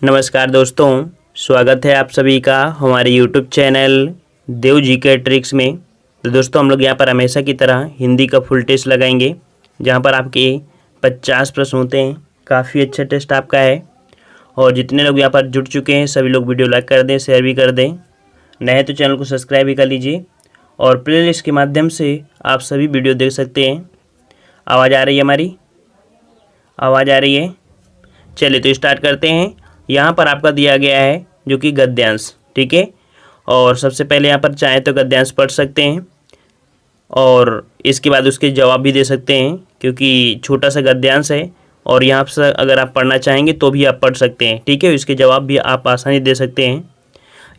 नमस्कार दोस्तों, स्वागत है आप सभी का हमारे यूट्यूब चैनल देव जी के ट्रिक्स में। तो दोस्तों हम लोग यहाँ पर हमेशा की तरह हिंदी का फुल टेस्ट लगाएंगे, जहाँ पर आपके 50 प्रश्न होते हैं। काफ़ी अच्छा टेस्ट आपका है और जितने लोग यहाँ पर जुड़ चुके हैं सभी लोग वीडियो लाइक कर दें, शेयर भी कर दें। नए तो चैनल को सब्सक्राइब भी कर लीजिए और प्लेलिस्ट के माध्यम से आप सभी वीडियो देख सकते हैं। आवाज़ आ रही है हमारी? आवाज़ आ रही है? चलिए तो स्टार्ट करते हैं। यहाँ पर आपका दिया गया है जो कि गद्यांश, ठीक है। और सबसे पहले यहाँ पर चाहें तो गद्यांश पढ़ सकते हैं और इसके बाद उसके जवाब भी दे सकते हैं, क्योंकि छोटा सा गद्यांश है और यहाँ से अगर आप पढ़ना चाहेंगे तो भी आप पढ़ सकते हैं, ठीक है। इसके जवाब भी आप आसानी दे सकते हैं।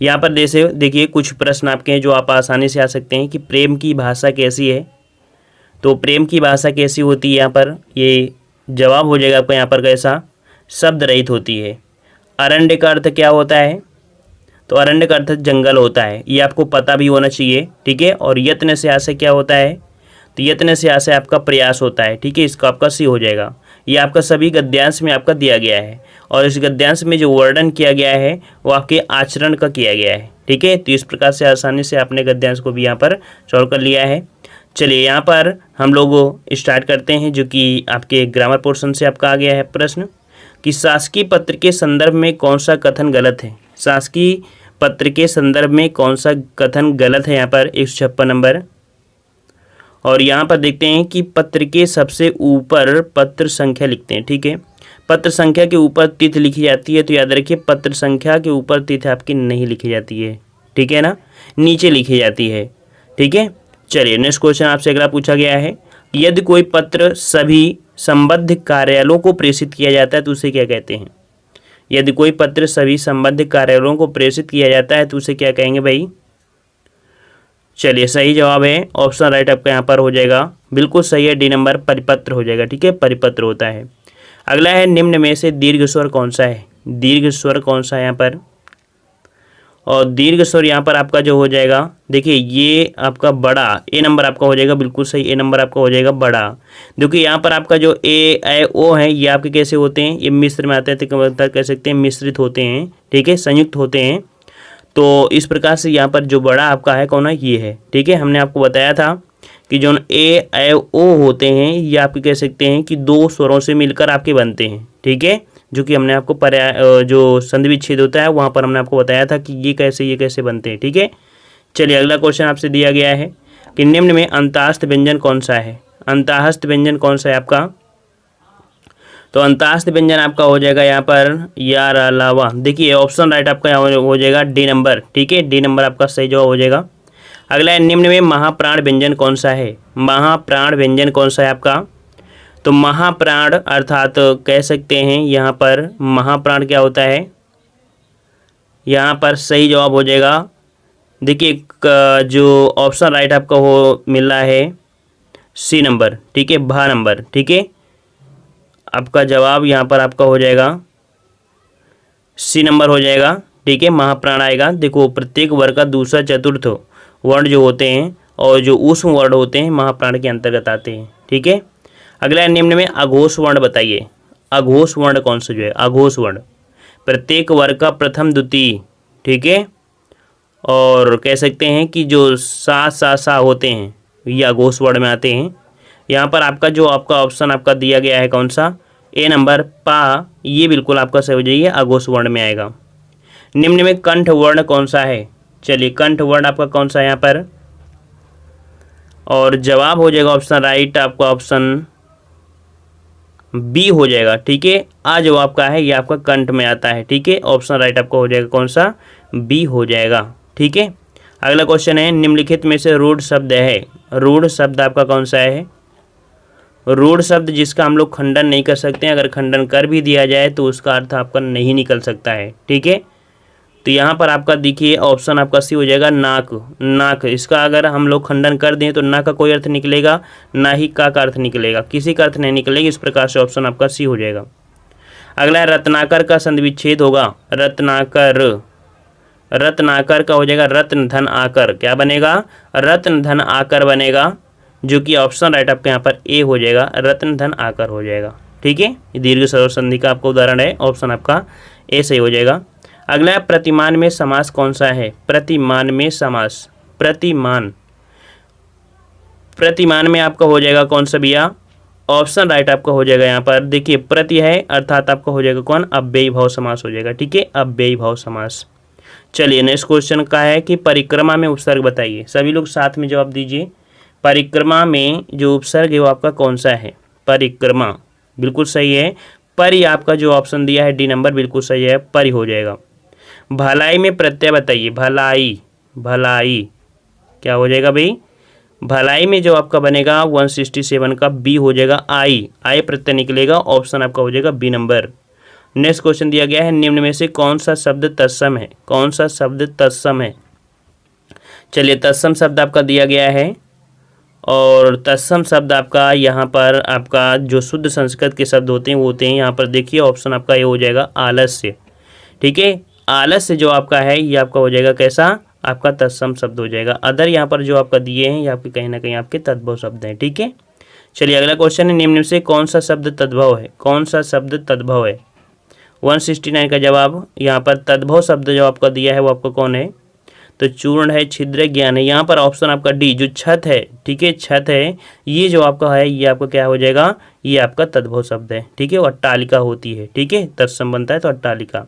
यहाँ पर जैसे देखिए कुछ प्रश्न आपके हैं जो आप आसानी से आ सकते हैं कि प्रेम की भाषा कैसी है। तो प्रेम की भाषा कैसी होती है, यहाँ पर ये जवाब हो जाएगा आपका यहाँ पर कैसा, शब्द रहित होती है। अरण्य का अर्थ क्या होता है? तो अरण्य का अर्थ जंगल होता है, ये आपको पता भी होना चाहिए, ठीक है। और यत्न से आशय क्या होता है? तो यत्न से आशय आपका प्रयास होता है, ठीक है। इसका आपका सी हो जाएगा। ये आपका सभी गद्यांश में आपका दिया गया है और इस गद्यांश में जो वर्णन किया गया है वो आपके आचरण का किया गया है, ठीक है। तो इस प्रकार से आसानी से आपने गद्यांश को भी यहाँ पर सॉल्व कर लिया है। चलिए यहाँ पर हम लोग स्टार्ट करते हैं, जो कि आपके ग्रामर पोर्शन से आपका आ गया है प्रश्न कि शासकीय पत्र के संदर्भ में कौन सा कथन गलत है। शासकीय पत्र के संदर्भ में कौन सा कथन गलत है, यहाँ पर 156 नंबर। और यहाँ पर देखते हैं कि पत्र के सबसे ऊपर पत्र संख्या लिखते हैं, ठीक है। पत्र संख्या के ऊपर तिथि लिखी जाती है, तो याद रखिए पत्र संख्या के ऊपर तिथि आपकी नहीं लिखी जाती है, ठीक है ना, नीचे लिखी जाती है, ठीक है। चलिए नेक्स्ट क्वेश्चन आपसे अगला पूछा गया है, यदि कोई पत्र सभी संबद्ध कार्यालयों को प्रेषित किया जाता है तो उसे क्या कहते हैं। यदि कोई पत्र सभी संबद्ध कार्यालयों को प्रेषित किया जाता है तो उसे क्या कहेंगे भाई? चलिए सही जवाब है ऑप्शन राइट आपका यहाँ पर हो जाएगा, बिल्कुल सही है, डी नंबर परिपत्र हो जाएगा, ठीक है। परिपत्र होता है। अगला है निम्न में से दीर्घ स्वर कौन सा है। दीर्घ स्वर कौन सा है यहाँ पर? और दीर्घ स्वर यहाँ पर आपका जो हो जाएगा, देखिए ये आपका बड़ा ए नंबर आपका हो जाएगा, बिल्कुल सही, ए नंबर आपका हो जाएगा बड़ा। देखिए यहाँ पर आपका जो ए ऐ ओ है ये आपके कैसे होते हैं, ये मिश्र में आते हैं, तो कह सकते हैं मिश्रित होते हैं, ठीक है, संयुक्त होते हैं। तो इस प्रकार से यहाँ पर जो बड़ा आपका है कौन है, ये है, ठीक है। हमने आपको बताया था कि जो ए ऐ ओ होते हैं ये आपके कह सकते हैं कि दो स्वरों से मिलकर आपके बनते हैं, ठीक है। जो कि हमने आपको जो संधि विच्छेद होता है वहाँ पर हमने आपको बताया था कि ये कैसे बनते हैं, ठीक है। चलिए अगला क्वेश्चन आपसे दिया गया है कि निम्न में अंतःस्थ व्यंजन कौन सा है। अंतःस्थ व्यंजन कौन सा है आपका? तो अंतःस्थ व्यंजन आपका हो जाएगा यहाँ पर यार अलावा। देखिए ऑप्शन राइट आपका यहाँ हो जाएगा डी नंबर, ठीक है, डी नंबर आपका सही जवाब हो जाएगा। अगला है निम्न में महाप्राण व्यंजन कौन सा है। महाप्राण व्यंजन कौन सा है आपका? तो महाप्राण अर्थात कह सकते हैं यहाँ पर महाप्राण क्या होता है, यहाँ पर सही जवाब हो जाएगा। देखिए जो ऑप्शन राइट आपका हो मिल रहा है सी नंबर, ठीक है, भा नंबर, ठीक है। आपका जवाब यहाँ पर आपका हो जाएगा सी नंबर हो जाएगा, ठीक है, महाप्राण आएगा। देखो प्रत्येक वर्ग का दूसरा चतुर्थ वर्ण जो होते हैं और जो ऊष्म वर्ण होते हैं महाप्राण के अंतर्गत आते हैं, ठीक है। अगला निम्न में अघोष वर्ण बताइए। अघोष वर्ण कौन सा जो है? अघोष वर्ण प्रत्येक वर्ग का प्रथम द्वितीय, ठीक है, और कह सकते हैं कि जो सा होते हैं ये अघोष वर्ण में आते हैं। यहाँ पर आपका जो आपका ऑप्शन आपका दिया गया है कौन सा, ए नंबर पा, ये बिल्कुल आपका सही हो जाइए, अघोष वर्ण में आएगा। निम्न में कंठ वर्ण कौन सा है। चलिए कंठ वर्ण आपका कौन सा है यहाँ पर, और जवाब हो जाएगा ऑप्शन राइट आपका ऑप्शन बी हो जाएगा, ठीक है। आ जो आपका है ये आपका कंठ में आता है, ठीक है, ऑप्शन राइट आपका हो जाएगा कौन सा, बी हो जाएगा, ठीक है। अगला क्वेश्चन है निम्नलिखित में से रूढ़ शब्द है। रूढ़ शब्द आपका कौन सा है? रूढ़ शब्द जिसका हम लोग खंडन नहीं कर सकते हैं, अगर खंडन कर भी दिया जाए तो उसका अर्थ आपका नहीं निकल सकता है, ठीक है। तो यहाँ पर आपका देखिए ऑप्शन आपका सी हो जाएगा नाक। नाक इसका अगर हम लोग खंडन कर दें तो ना का कोई अर्थ निकलेगा, ना ही का अर्थ निकलेगा, किसी का अर्थ नहीं निकलेगा। इस प्रकार से ऑप्शन आपका सी हो जाएगा। अगला है रत्नाकर का संधि विच्छेद होगा। रत्नाकर, रत्नाकर का हो जाएगा रत्न धन आकर, क्या बनेगा? रत्न धन आकर बनेगा, जो कि ऑप्शन राइट आपके यहाँ पर ए हो जाएगा, रत्न धन आकर हो जाएगा, ठीक। ठीक है, ये दीर्घ सरोवर संधि का आपका उदाहरण है, ऑप्शन आपका ए सही हो जाएगा। अगला है प्रतिमान में समास कौन सा है? प्रतिमान में समास, प्रतिमान में आपका हो जाएगा कौन सा भैया? ऑप्शन राइट आपका हो जाएगा यहाँ पर, देखिए प्रति है अर्थात आपका हो जाएगा कौन? अव्ययी भाव समास हो जाएगा, ठीक है, अव्ययी भाव समास। चलिए नेक्स्ट क्वेश्चन का है कि परिक्रमा में उपसर्ग बताइए। सभी लोग साथ में जवाब दीजिए। परिक्रमा में जो उपसर्ग है वो आपका कौन सा है? परिक्रमा बिल्कुल सही है। परि आपका जो ऑप्शन दिया है डी नंबर बिल्कुल सही है, परि हो जाएगा। भलाई में प्रत्यय बताइए। भलाई, भलाई क्या हो जाएगा भाई? भलाई में जो आपका बनेगा 167 का बी हो जाएगा आई, आई प्रत्यय निकलेगा, ऑप्शन आपका हो जाएगा बी नंबर। नेक्स्ट क्वेश्चन दिया गया है निम्न में से कौन सा शब्द तत्सम है? कौन सा शब्द तत्सम है? चलिए तत्सम शब्द आपका दिया गया है और तत्सम शब्द आपका यहाँ पर आपका जो शुद्ध संस्कृत के शब्द होते हैं वो होते हैं यहाँ पर, देखिए ऑप्शन आपका ये हो जाएगा आलस्य, ठीक है। आलस्य जो आपका है ये आपका हो जाएगा कैसा? आपका तत्सम शब्द हो जाएगा। अदर यहाँ पर जो आपका दिए हैं ये आपके कहीं ना कहीं आपके तद्भव शब्द हैं, ठीक है। चलिए अगला क्वेश्चन है निम्न में से कौन सा शब्द तद्भव है? कौन सा शब्द तद्भव है? 169 का जवाब यहाँ पर तद्भव शब्द जो आपका दिया है वो आपका कौन है? तो चूर्ण है, छिद्र, ज्ञान है। यहाँ पर ऑप्शन आपका डी जो छत है, ठीक है, छत है, ये जो आपका है ये आपका क्या हो जाएगा? ये आपका तद्भव शब्द है, ठीक है, अट्टालिका होती है, ठीक है, तत्सम बनता है तो अट्टालिका।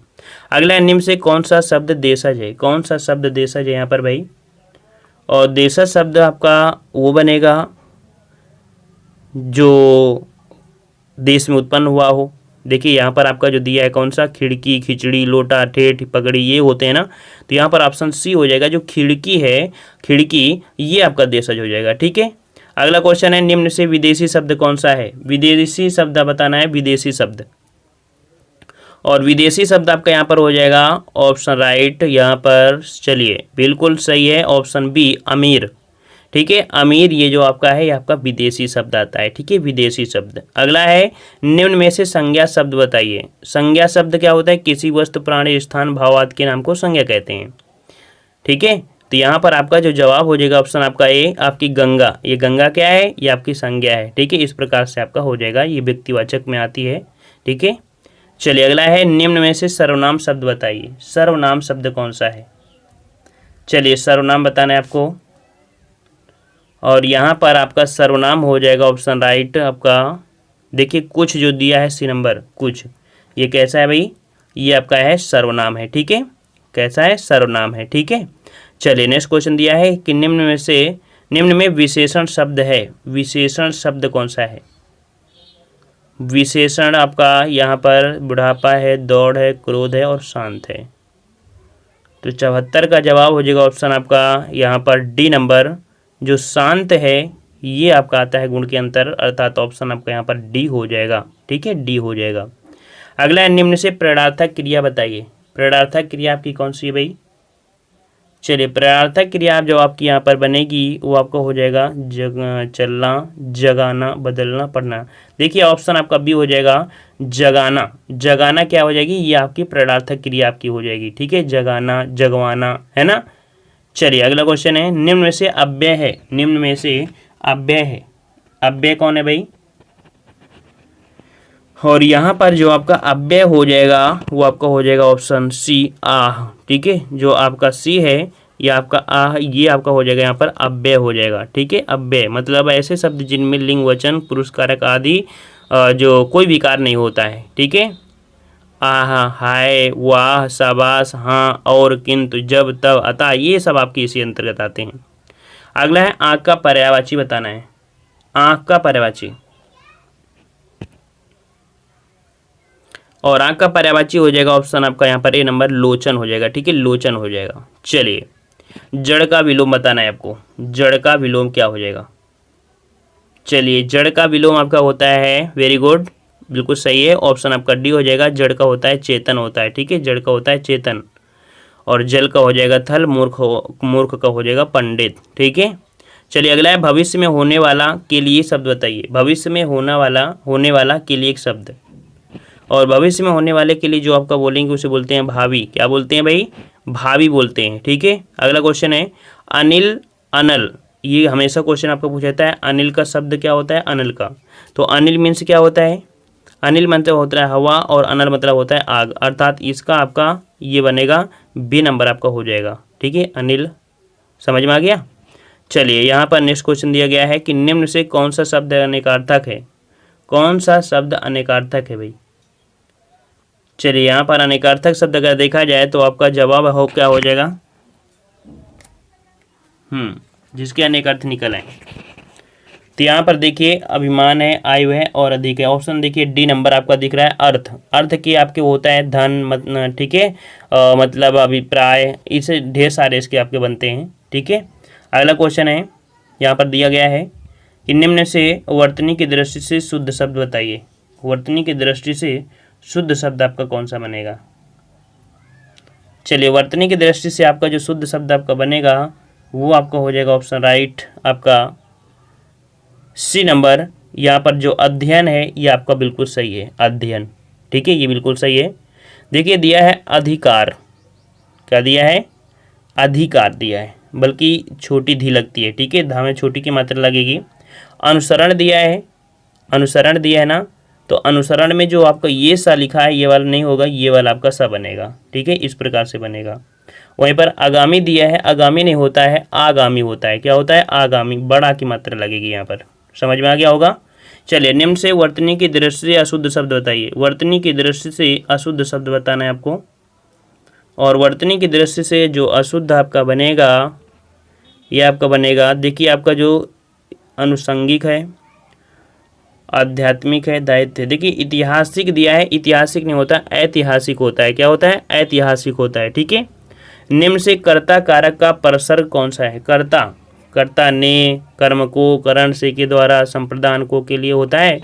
अगला निम्न से कौन सा शब्द देशज है? कौन सा शब्द देशज है यहाँ पर भाई? और देशज शब्द आपका वो बनेगा जो देश में उत्पन्न हुआ हो। देखिए यहाँ पर आपका जो दिया है कौन सा? खिड़की, खिचड़ी, लोटा, ठेठ, पगड़ी, ये होते हैं ना, तो यहाँ पर ऑप्शन सी हो जाएगा, जो खिड़की है, खिड़की, ये आपका देशज हो जाएगा, ठीक है। अगला क्वेश्चन है निम्न से विदेशी शब्द कौन सा है? विदेशी शब्द बताना है, विदेशी शब्द। और विदेशी शब्द आपका यहाँ पर हो जाएगा ऑप्शन राइट यहाँ पर, चलिए बिल्कुल सही है, ऑप्शन बी अमीर, ठीक है, अमीर ये जो आपका है ये आपका विदेशी शब्द आता है, ठीक है, विदेशी शब्द। अगला है निम्न में से संज्ञा शब्द बताइए। संज्ञा शब्द क्या होता है? किसी वस्तु, प्राणी, स्थान, भाव आदि के नाम को संज्ञा कहते हैं, ठीक है। तो यहाँ पर आपका जो जवाब हो जाएगा ऑप्शन आपका ए, आपकी गंगा। ये गंगा क्या है? ये आपकी संज्ञा है, ठीक है, इस प्रकार से आपका हो जाएगा, ये व्यक्तिवाचक में आती है, ठीक है। चलिए अगला है निम्न में से सर्वनाम शब्द बताइए। सर्वनाम शब्द कौन सा है? चलिए सर्वनाम बताना है आपको, और यहाँ पर आपका सर्वनाम हो जाएगा ऑप्शन राइट आपका, देखिए कुछ जो दिया है सी नंबर, कुछ, ये कैसा है भाई? ये आपका है सर्वनाम है, ठीक है, कैसा है? सर्वनाम है, ठीक है। चलिए नेक्स्ट क्वेश्चन दिया है कि निम्न में विशेषण शब्द है। विशेषण शब्द कौन सा है? विशेषण आपका यहाँ पर बुढ़ापा है, दौड़ है, क्रोध है और शांत है। तो 74 का जवाब हो जाएगा ऑप्शन आपका यहाँ पर डी नंबर, जो शांत है ये आपका आता है गुण के अंतर, अर्थात ऑप्शन आपका यहाँ पर डी हो जाएगा, ठीक है, डी हो जाएगा। अगला है निम्न से प्रेरणार्थक क्रिया बताइए। प्रेरणार्थक क्रिया आपकी कौन सी है भाई? चलिए प्रेरणार्थक क्रिया जो आपकी यहाँ पर बनेगी वो आपका हो जाएगा चलना, जगाना, बदलना, पढ़ना। देखिए ऑप्शन आपका बी हो जाएगा जगाना। जगाना क्या हो जाएगी? ये आपकी प्रेरणार्थक क्रिया आपकी हो जाएगी, ठीक है, जगाना, जगवाना, है ना। चलिए अगला क्वेश्चन है निम्न में से अव्यय है। निम्न में से अव्यय है, अव्यय कौन है भाई? और यहाँ पर जो आपका अव्यय हो जाएगा वो आपका हो जाएगा ऑप्शन सी आह, ठीक है, जो आपका सी है ये आपका आह, ये आपका हो जाएगा यहाँ पर अव्यय हो जाएगा, ठीक है। अव्यय मतलब ऐसे शब्द जिनमें लिंग, वचन, पुरुष कारक आदि जो कोई विकार नहीं होता है, ठीक है। आह, हाय, वाह, शाबाश, हाँ, और, किंतु, जब, तब, अतः, ये सब आपके इसी अंतर्गत आते हैं। अगला है आँख का पर्यायवाची बताना है। आँख का पर्यायवाची, और आँख का पर्यायवाची हो जाएगा ऑप्शन आपका यहाँ पर ए नंबर, लोचन हो जाएगा, ठीक है, लोचन हो जाएगा। चलिए जड़ का विलोम बताना है आपको। जड़ का विलोम क्या हो जाएगा? चलिए जड़ का विलोम आपका होता है, वेरी गुड, बिल्कुल सही है, ऑप्शन आपका डी हो जाएगा। जड़ का होता है चेतन होता है, ठीक है, जड़ का होता है चेतन। और जल का हो जाएगा थल, मूर्ख का हो जाएगा पंडित, ठीक है। चलिए अगला है भविष्य में होने वाला के लिए शब्द बताइए। भविष्य में होने वाला के लिए एक शब्द, और भविष्य में होने वाले के लिए जो आपका बोलेंगे उसे बोलते हैं भावी। क्या बोलते हैं भाई? भावी बोलते हैं, ठीक है। अगला क्वेश्चन है अनिल, अनल, ये हमेशा क्वेश्चन आपका पूछा जाता है। अनिल का शब्द क्या होता है? अनल का, तो अनिल मीन्स क्या होता है? अनिल मतलब होता है हवा और अनल मतलब होता है आग, अर्थात इसका आपका ये बनेगा बी नंबर आपका हो जाएगा। ठीक है, अनिल समझ में आ गया। चलिए यहाँ पर नेक्स्ट क्वेश्चन दिया गया है कि निम्न से कौन सा शब्द अनेकार्थक है। कौन सा शब्द अनेकार्थक है भाई। चलिए यहाँ पर अनेकार्थक शब्द अगर देखा जाए तो आपका जवाब हो क्या हो जाएगा, जिसके अनेक अर्थ निकल आए। तो यहाँ पर देखिए अभिमान है, आयु है और अधिक है। ऑप्शन देखिए डी नंबर आपका दिख रहा है अर्थ। अर्थ की आपके होता है धन, ठीक है, मतलब अभिप्राय, इसे ढेर सारे इसके आपके बनते हैं। ठीक है, अगला क्वेश्चन है यहाँ पर दिया गया है कि निम्न से वर्तनी की दृष्टि से शुद्ध शब्द बताइए। वर्तनी की दृष्टि से शुद्ध शब्द आपका कौन सा बनेगा। चलिए वर्तनी की दृष्टि से आपका जो शुद्ध शब्द आपका बनेगा वो आपका हो जाएगा ऑप्शन राइट आपका सी नंबर। यहाँ पर जो अध्ययन है ये आपका बिल्कुल सही है, अध्ययन। ठीक है, ये बिल्कुल सही है। देखिए दिया है अधिकार, क्या दिया है, अधिकार दिया है, बल्कि छोटी धी लगती है। ठीक है, धा में छोटी की मात्रा लगेगी। अनुसरण दिया है, अनुसरण दिया है ना, तो अनुसरण में जो आपका ये सा लिखा है ये वाला नहीं होगा, ये वाला आपका सा बनेगा। ठीक है, इस प्रकार से बनेगा। वहीं पर आगामी दिया है, आगामी नहीं होता है, आगामी होता है। क्या होता है, आगामी, बड़ा की मात्रा लगेगी यहाँ पर। समझ में आ गया होगा। चलिए निम्न से वर्तनी की दृष्टि से अशुद्ध शब्द बताइए। वर्तनी की दृष्टि से अशुद्ध शब्द बताना है आपको, और वर्तनी की दृष्टि से जो अशुद्ध आपका बनेगा ये आपका बनेगा, देखिए आपका जो अनुषंगिक है, आध्यात्मिक है, दायित्व है। देखिए ऐतिहासिक दिया है, ऐतिहासिक नहीं होता, ऐतिहासिक होता है। क्या होता है, ऐतिहासिक होता है। ठीक है, निम्न से कर्ता कारक का परसर्ग कौन सा है। कर्ता, कर्ता ने, कर्म को, करण से के द्वारा, संप्रदान को के लिए होता है,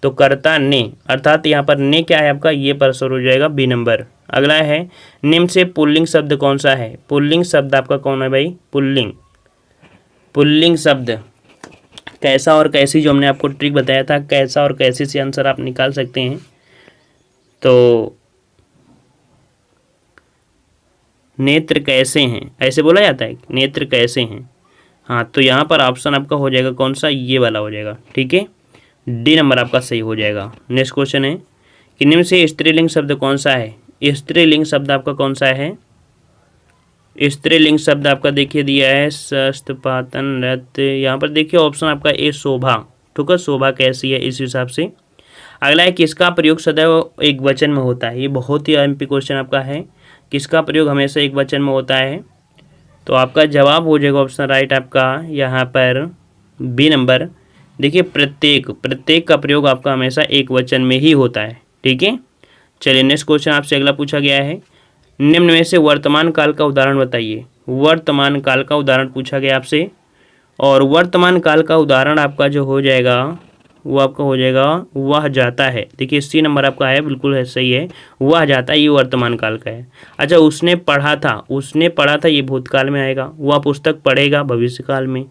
तो कर्ता ने, अर्थात यहाँ पर ने क्या है आपका, ये परसर्ग हो जाएगा बी नंबर। अगला है निम्न से पुल्लिंग शब्द कौन सा है। पुल्लिंग शब्द आपका कौन है भाई, पुल्लिंग। पुल्लिंग शब्द कैसा और कैसी, जो हमने आपको ट्रिक बताया था, कैसा और कैसी से आंसर आप निकाल सकते हैं। तो नेत्र कैसे हैं, ऐसे बोला जाता है, नेत्र कैसे हैं। हाँ, तो यहाँ पर ऑप्शन आपका हो जाएगा कौन सा, ये वाला हो जाएगा। ठीक है, डी नंबर आपका सही हो जाएगा। नेक्स्ट क्वेश्चन है कि निम्न से स्त्रीलिंग शब्द कौन सा है। स्त्रीलिंग शब्द आपका कौन सा है। स्त्रीलिंग शब्द आपका देखिए दिया है शस्त्रपातन, नृत्य। यहाँ पर देखिए ऑप्शन आपका ए शोभा। ठीक है, शोभा कैसी है इस हिसाब से। अगला है किसका प्रयोग सदैव एक वचन में होता है। ये बहुत ही एमपी क्वेश्चन आपका है, किसका प्रयोग हमेशा एक वचन में होता है। तो आपका जवाब हो जाएगा ऑप्शन राइट आपका यहाँ पर बी नंबर। देखिए प्रत्येक, प्रत्येक का प्रयोग आपका हमेशा एक वचन में ही होता है। ठीक है, चलिए नेक्स्ट क्वेश्चन आपसे अगला पूछा गया है, निम्न में से वर्तमान काल का उदाहरण बताइए। वर्तमान काल का उदाहरण पूछा गया आपसे, और वर्तमान काल का उदाहरण आपका जो हो जाएगा वो आपका हो जाएगा वह जाता है। देखिए सी नंबर आपका है, बिल्कुल है, सही है, वह जाता है, ये वर्तमान काल का है। अच्छा, उसने पढ़ा था, उसने पढ़ा था, ये भूतकाल में आएगा। वह पुस्तक पढ़ेगा, भविष्य काल में।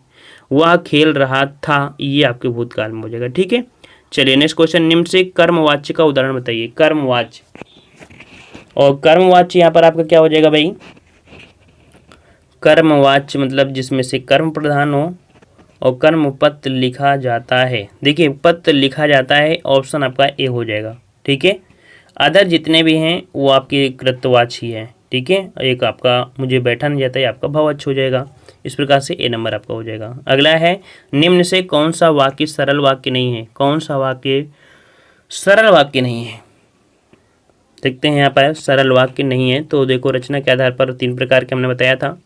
वह खेल रहा था, ये आपके भूतकाल में हो जाएगा। ठीक है, चलिए नेक्स्ट क्वेश्चन, निम्न से कर्मवाच्य का उदाहरण बताइए। कर्मवाच्य, और कर्मवाच्य यहाँ पर आपका क्या हो जाएगा भाई, कर्मवाच्य मतलब जिसमें से कर्म प्रधान हो और कर्म पत्र लिखा जाता है। देखिए पत्र लिखा जाता है, ऑप्शन आपका ए हो जाएगा। ठीक है, अदर जितने भी हैं वो आपके कृतवाच्य है। ठीक है, एक आपका मुझे बैठा नहीं जाता है, आपका भवाच्य हो जाएगा। इस प्रकार से ए नंबर आपका हो जाएगा। अगला है निम्न से कौन सा वाक्य सरल वाक्य नहीं है। कौन सा वाक्य सरल वाक्य नहीं है, देखते हैं यहाँ पर सरल वाक्य नहीं है। तो देखो रचना के आधार पर तीन प्रकार के हमने बताया था,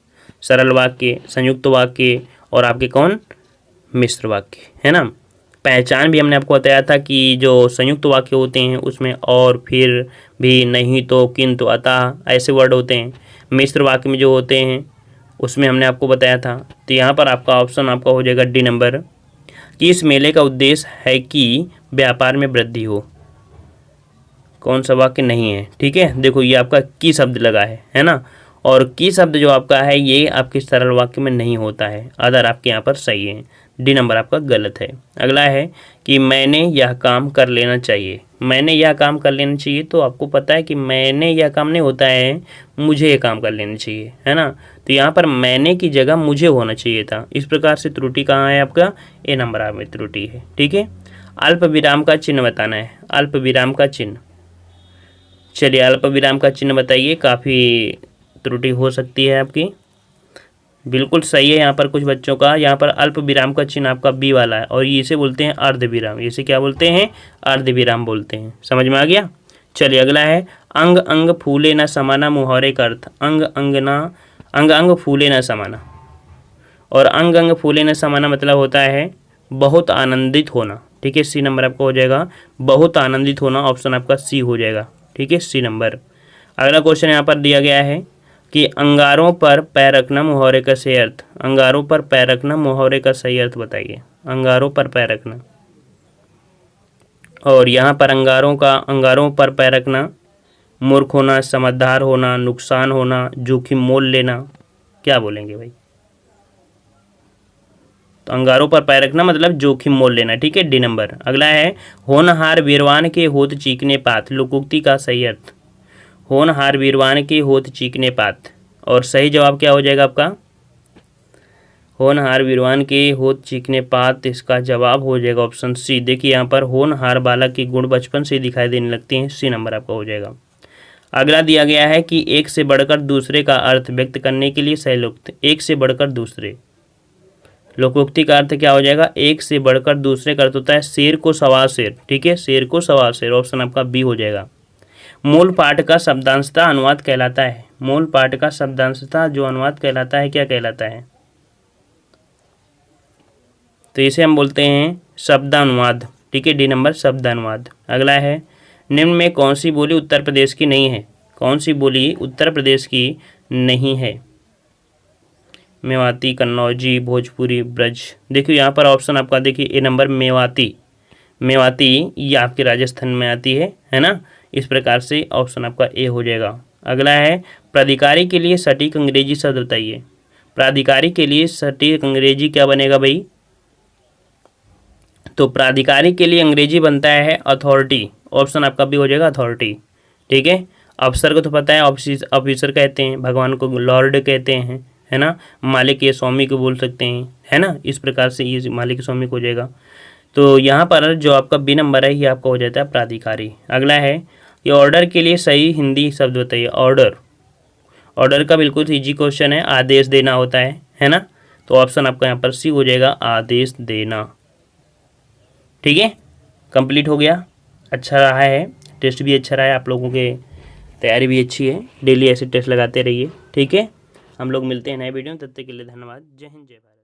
सरल वाक्य, संयुक्त वाक्य और आपके कौन, मिश्र वाक्य, है ना। पहचान भी हमने आपको बताया था कि जो संयुक्त वाक्य होते हैं उसमें और, फिर, भी, नहीं, तो, किंतु, अतः ऐसे वर्ड होते हैं। मिश्र वाक्य में जो होते हैं उसमें हमने आपको बताया था। तो यहाँ पर आपका ऑप्शन आपका हो जाएगा डी नंबर, कि इस मेले का उद्देश्य है कि व्यापार में वृद्धि हो। कौन सा वाक्य नहीं है। ठीक है, देखो ये आपका की शब्द लगा है ना, और की शब्द जो आपका है ये आपके सरल वाक्य में नहीं होता है। अदर आपके यहाँ पर सही है, डी नंबर आपका गलत है। अगला है कि मैंने यह काम कर लेना चाहिए। मैंने यह काम कर लेना चाहिए, तो आपको पता है कि मैंने यह काम नहीं होता है, मुझे ये काम कर लेना चाहिए, है ना। तो यहाँ पर मैंने की जगह मुझे होना चाहिए था। इस प्रकार से त्रुटि कहाँ है आपका, ए नंबर आप में त्रुटि है। ठीक है, अल्प विराम का चिन्ह बताना है, अल्प विराम का चिन्ह। चलिए अल्प विराम का चिन्ह बताइए, काफ़ी त्रुटि हो सकती है आपकी। बिल्कुल सही है यहाँ पर कुछ बच्चों का, यहाँ पर अल्प विराम का चिन्ह आपका बी वाला है और इसे बोलते हैं अर्ध विराम। इसे क्या बोलते हैं? अर्ध विराम बोलते हैं। समझ में आ गया? चलिए अगला है अंग अंग फूले न समाना, मुहावरे का अर्थ। अंग अंग फूले न समाना, और अंग अंग फूले न समाना मतलब होता है बहुत आनंदित होना। ठीक है, सी नंबर आपका हो जाएगा, बहुत आनंदित होना। ऑप्शन आपका सी हो जाएगा। ठीक है, सी नंबर। अगला क्वेश्चन यहाँ पर दिया गया है कि अंगारों पर पैर रखना, मुहावरे का सही अर्थ। अंगारों पर पैर रखना, मुहावरे का सही अर्थ बताइए। अंगारों पर पैर रखना, और यहाँ पर अंगारों पर पैर रखना, मूर्ख होना, समझदार होना, नुकसान होना, जोखिम मोल लेना, क्या बोलेंगे भाई? तो अंगारों पर पैर रखना मतलब जोखिम मोल लेना। ठीक है, डी नंबर। अगला है होनहार वीरवान के होत चीकने पात, लोकोक्ति का सही अर्थ। होनहार वीरवान के होत चीकने पात, और सही जवाब क्या हो जाएगा आपका? होनहार वीरवान के होत चीकने पात, इसका जवाब हो जाएगा ऑप्शन सी। देखिए यहाँ पर होनहार बालक की गुण बचपन से दिखाई देने लगती हैं, सी नंबर आपका हो जाएगा। अगला दिया गया है कि एक से बढ़कर दूसरे का अर्थ व्यक्त करने के लिए सही लोकोक्ति। एक से बढ़कर दूसरे, लोकोक्ति का अर्थ क्या हो जाएगा? एक से बढ़कर दूसरे का अर्थ होता है शेर को सवा शेर। ठीक है, शेर को सवा शेर। ऑप्शन आपका बी हो जाएगा। मूल पाठ का शब्दांशतः अनुवाद कहलाता है। मूल पाठ का शब्दांशतः जो अनुवाद कहलाता है क्या कहलाता है? तो इसे हम बोलते हैं शब्दानुवाद। ठीक है, डी नंबर शब्दानुवाद। अगला है निम्न में कौन सी बोली उत्तर प्रदेश की नहीं है? कौन सी बोली उत्तर प्रदेश की नहीं है? मेवाती, कन्नौजी, भोजपुरी, ब्रज। देखिए यहाँ पर ऑप्शन आपका देखिए ए नंबर मेवाती। मेवाती ये आपके राजस्थान में आती है ना? इस प्रकार से ऑप्शन आपका ए हो जाएगा। अगला है प्राधिकारी के लिए सटीक अंग्रेजी शब्द बताइए। प्राधिकारी के लिए सटीक अंग्रेजी क्या बनेगा भाई? तो प्राधिकारी के लिए अंग्रेजी बनता है अथॉरिटी। ऑप्शन आपका भी हो जाएगा अथॉरिटी। ठीक है, अफसर को तो पता है ऑफिसर कहते हैं, भगवान को लॉर्ड कहते हैं, है ना? मालिक या स्वामी को बोल सकते हैं, है ना? इस प्रकार से ये मालिक स्वामी को हो जाएगा। तो यहाँ पर जो आपका बी नंबर है ये आपका हो जाता है प्राधिकारी। अगला है ये ऑर्डर के लिए सही हिंदी शब्द बताइए। ऑर्डर, ऑर्डर का बिल्कुल इजी क्वेश्चन है, आदेश देना होता है ना? तो ऑप्शन आपका यहाँ पर सी हो जाएगा, आदेश देना। ठीक है, कंप्लीट हो गया। अच्छा रहा है, टेस्ट भी अच्छा रहा है, आप लोगों के तैयारी भी अच्छी है। डेली ऐसे टेस्ट लगाते रहिए। ठीक है, हम लोग मिलते हैं नए वीडियो में, तब तक के लिए धन्यवाद। जय हिंद, जय भारत।